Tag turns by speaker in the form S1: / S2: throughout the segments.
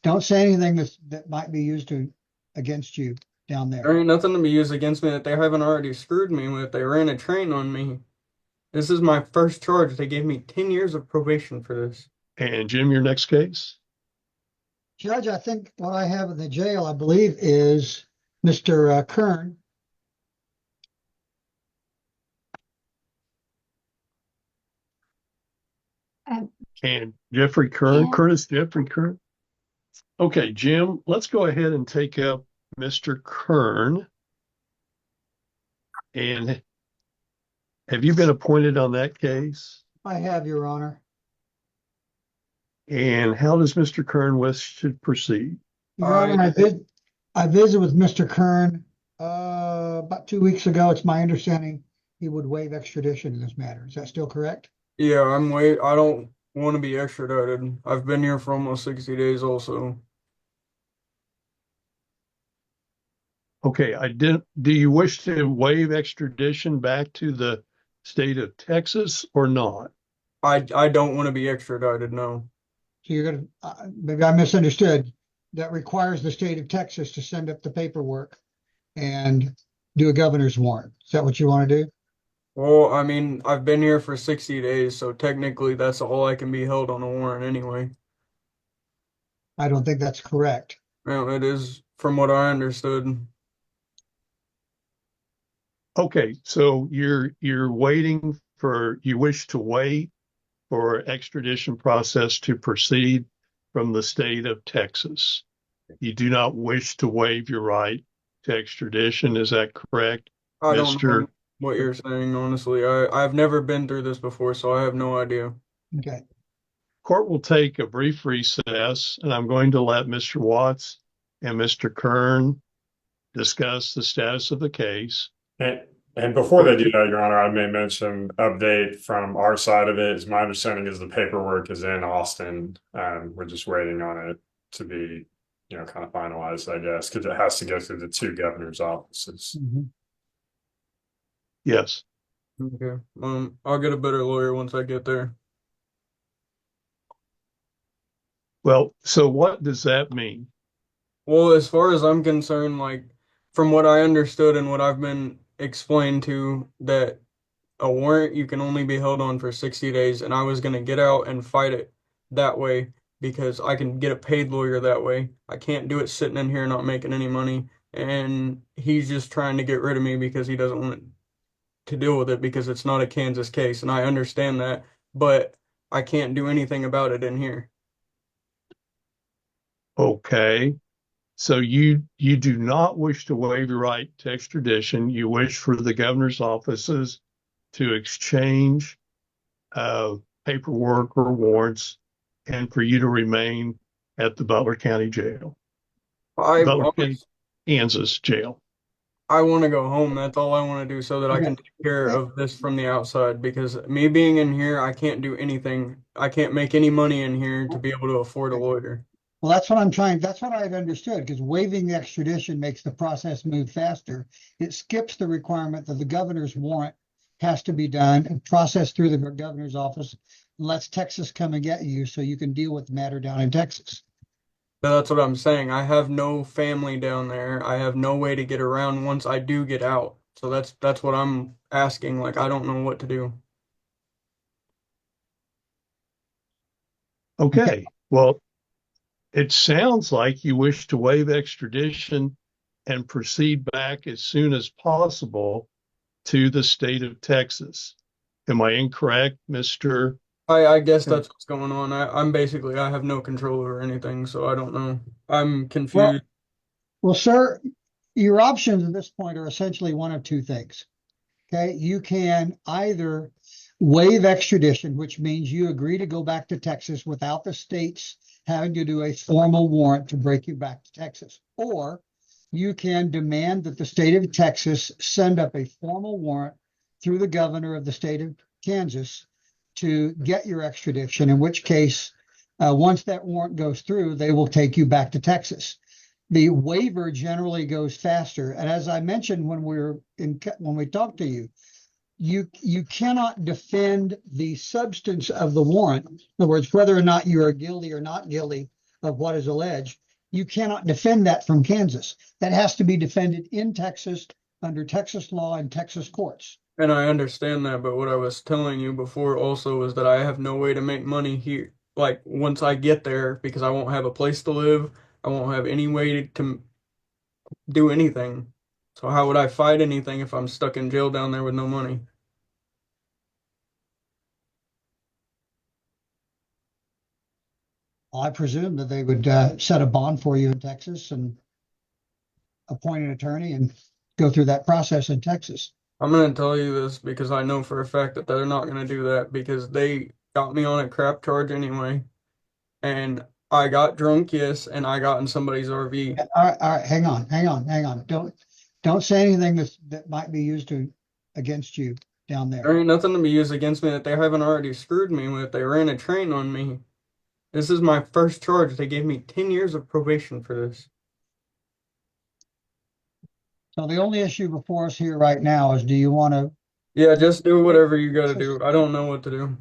S1: Don't say anything that might be used against you down there.
S2: There ain't nothing to be used against me that they haven't already screwed me with. They ran a train on me. This is my first charge. They gave me 10 years of probation for this.
S3: And Jim, your next case?
S1: Judge, I think what I have in the jail, I believe, is Mr. Kern.
S3: And Jeffrey Kern,
S4: Yeah.
S3: Curtis Jeffrey Kern. Okay, Jim, let's go ahead and take up Mr. Kern. And have you been appointed on that case?
S1: I have, Your Honor.
S3: And how does Mr. Kern wish to proceed?
S1: Your Honor, I visited with Mr. Kern about 2 weeks ago. It's my understanding he would waive extradition in this matter. Is that still correct?
S2: Yeah, I don't want to be extradited. I've been here for almost 60 days also.
S3: Okay, do you wish to waive extradition back to the state of Texas or not?
S2: I don't want to be extradited, no.
S1: So you're going to, maybe I misunderstood. That requires the state of Texas to send up the paperwork and do a governor's warrant. Is that what you want to do?
S2: Well, I mean, I've been here for 60 days, so technically that's all I can be held on a warrant anyway.
S1: I don't think that's correct.
S2: Well, it is from what I understood.
S3: Okay, so you wish to wait for extradition process to proceed from the state of Texas. You do not wish to waive your right to extradition, is that correct,
S2: I don't
S3: Mr.?
S2: know what you're saying, honestly. I've never been through this before, so I have no idea.
S1: Okay.
S3: Court will take a brief recess, and I'm going to let Mr. Watts and Mr. Kern discuss the status of the case.
S5: And before they do that, Your Honor, I may mention update from our side of it. Is my understanding is the paperwork is in Austin. We're just waiting on it to be, kind of finalized, I guess, because it has to go through the two governor's offices.
S1: Mhm.
S3: Yes.
S2: Okay. I'll get a better lawyer once I get there.
S3: Well, so what does that mean?
S2: Well, as far as I'm concerned, like from what I understood and what I've been explained to, that a warrant you can only be held on for 60 days, and I was gonna get out and fight it that way because I can get a paid lawyer that way. I can't do it sitting in here not making any money, and he's just trying to get rid of me because he doesn't want to deal with it because it's not a Kansas case, and I understand that, but I can't do anything about it in here.
S3: Okay. So you do not wish to waive your right to extradition. You wish for the governor's offices to exchange paperwork or warrants and for you to remain at the Butler County Jail. Butler County, Kansas jail.
S2: I want to go home. That's all I want to do so that I can take care of this from the outside because me being in here, I can't do anything. I can't make any money in here to be able to afford a lawyer.
S1: Well, that's what I've understood, because waiving the extradition makes the process move faster. It skips the requirement that the governor's warrant has to be done and processed through the governor's office and lets Texas come and get you so you can deal with the matter down in Texas.
S2: That's what I'm saying. I have no family down there. I have no way to get around once I do get out. So that's what I'm asking. Like, I don't know what to do.
S3: Okay. Well, it sounds like you wish to waive extradition and proceed back as soon as possible to the state of Texas. Am I incorrect, Mr.?
S2: I guess that's what's going on. I have no control over anything, so I don't know. I'm confused.
S1: Well, sir, your options at this point are essentially one of two things. Okay, you can either waive extradition, which means you agree to go back to Texas without the states having to do a formal warrant to break you back to Texas, or you can demand that the state of Texas send up a formal warrant through the governor of the state of Kansas to get your extradition, in which case, once that warrant goes through, they will take you back to Texas. The waiver generally goes faster. And as I mentioned when we talked to you, you cannot defend the substance of the warrant. In other words, whether or not you are guilty or not guilty of what is alleged, you cannot defend that from Kansas. That has to be defended in Texas under Texas law and Texas courts.
S2: And I understand that, but what I was telling you before also was that I have no way to make money here. Like once I get there, because I won't have a place to live, I won't have any way to do anything. So how would I fight anything if I'm stuck in jail down there with no money?
S1: I presume that they would set a bond for you in Texas and appoint an attorney and go through that process in Texas.
S2: I'm going to tell you this because I know for a fact that they're not going to do that because they got me on a crap charge anyway. And I got drunk, yes, and I got in somebody's RV.
S1: All right, hang on. Don't say anything that might be used against you down there.
S2: There ain't nothing to be used against me that they haven't already screwed me with. They ran a train on me. This is my first charge. They gave me 10 years of probation for this.
S1: So the only issue before us here right now is, do you want to?
S2: Yeah, just do whatever you got to do. I don't know what to do.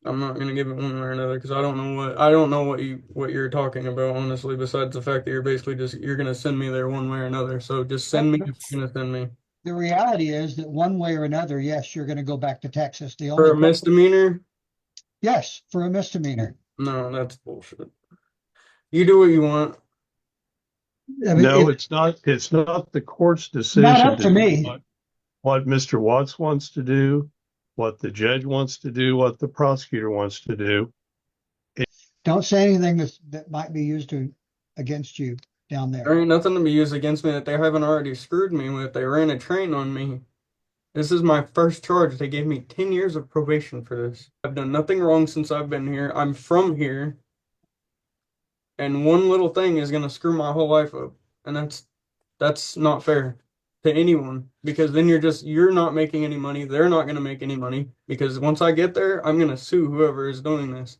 S2: I'm not gonna give it one way or another because I don't know what you're talking about, honestly, besides the fact that you're basically you're gonna send me there one way or another. So just send me if you're gonna send me.
S1: The reality is that one way or another, yes, you're going to go back to Texas. The
S2: For
S1: only
S2: a misdemeanor?
S1: Yes, for a misdemeanor.
S2: No, that's bullshit. You do what you want.
S1: I mean,
S3: No, it's not. It's not the court's decision.
S1: Not up to me.
S3: What Mr. Watts wants to do, what the judge wants to do, what the prosecutor wants to do.
S1: Don't say anything that might be used against you down
S2: There
S1: there.
S2: ain't nothing to be used against me that they haven't already screwed me with. They ran a train on me. This is my first charge. They gave me 10 years of probation for this. I've done nothing wrong since I've been here. I'm from here. And one little thing is going to screw my whole life up. And that's not fair to anyone because then you're not making any money. They're not going to make any money because once I get there, I'm going to sue whoever is doing this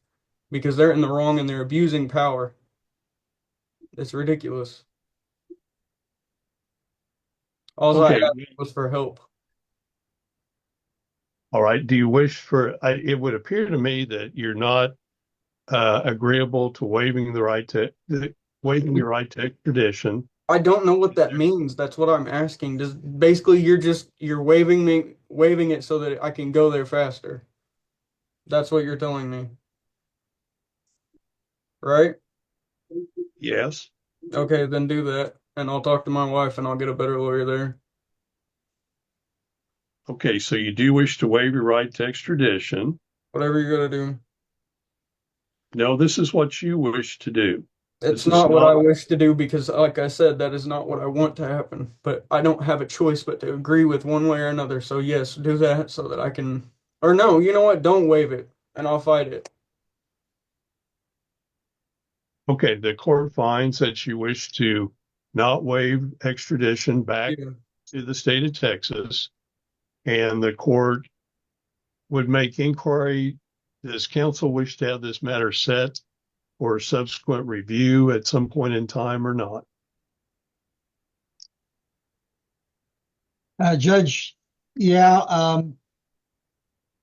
S2: because they're in the wrong and they're abusing power. It's ridiculous. All
S3: Okay.
S2: I asked was for help.
S3: All right. Do you wish for? It would appear to me that you're not agreeable to waiving your right to extradition.
S2: I don't know what that means. That's what I'm asking. Basically you're waiving it so that I can go there faster. That's what you're telling me. Right?
S3: Yes.
S2: Okay, then do that. And I'll talk to my wife and I'll get a better lawyer there.
S3: Okay, so you do wish to waive your right to extradition.
S2: Whatever you gotta do.
S3: No, this is what you wish to do.
S2: It's not what I wish to do because, like I said, that is not what I want to happen. But I don't have a choice but to agree with one way or another. So yes, do that so that I can. Or no, you know what? Don't waive it, and I'll fight it.
S3: Okay, the court finds that you wish to not waive extradition back to the state of Texas, and the court would make inquiry. Does counsel wish to have this matter set for subsequent review at some point in time or not?
S1: Judge,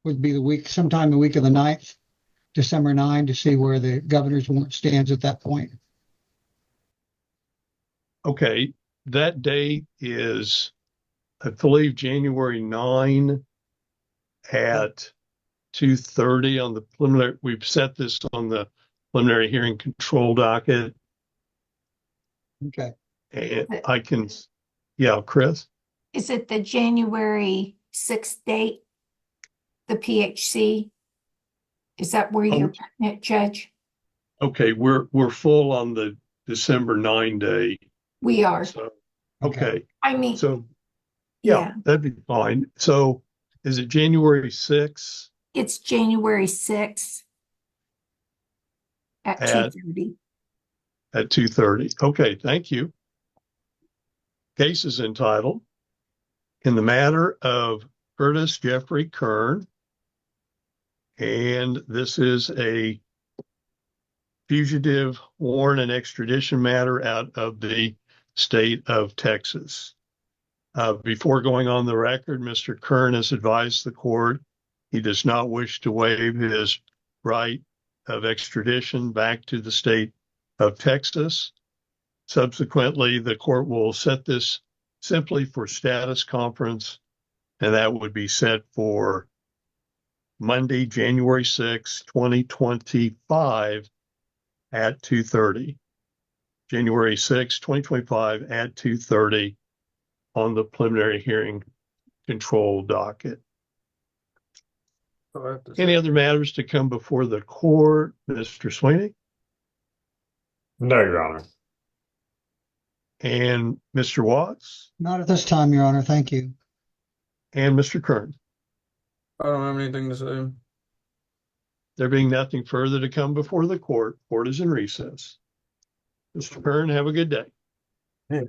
S1: would be sometime the week of the 9th, December 9, to see where the governor's warrant stands at that point.
S3: Okay, that date is, I believe, January 9 at 2:30 on the preliminary. We've set this on the preliminary hearing control docket.
S1: Okay.
S3: And I can, yeah, Chris?
S4: Is it the January 6th date? The PHC? Is that where you're putting it, Judge?
S3: Okay, we're full on the December 9 day.
S4: We are.
S3: So, okay.
S4: I mean,
S3: So, yeah, that'd be fine. So, is it January 6th?
S4: It's January 6th at 2:30.
S3: At 2:30. Okay, thank you. Case is entitled, in the matter of Curtis Jeffrey Kern, and this is a fugitive warrant and extradition matter out of the state of Texas. Before going on the record, Mr. Kern has advised the court he does not wish to waive his right of extradition back to the state of Texas. Subsequently, the court will set this simply for status conference, and that would be set for Monday, January 6, 2025 at 2:30. January 6, 2025 at 2:30 on the preliminary hearing control docket. Any other matters to come before the court, Mr. Sweeney
S5: No, Your Honor.
S3: and Mr. Watts
S1: Not at this time, Your Honor. Thank you.
S3: and Mr. Kern?
S2: I don't have anything to say.
S3: There being nothing further to come before the court is in recess. Mr. Kern, have a good day.
S5: Yeah.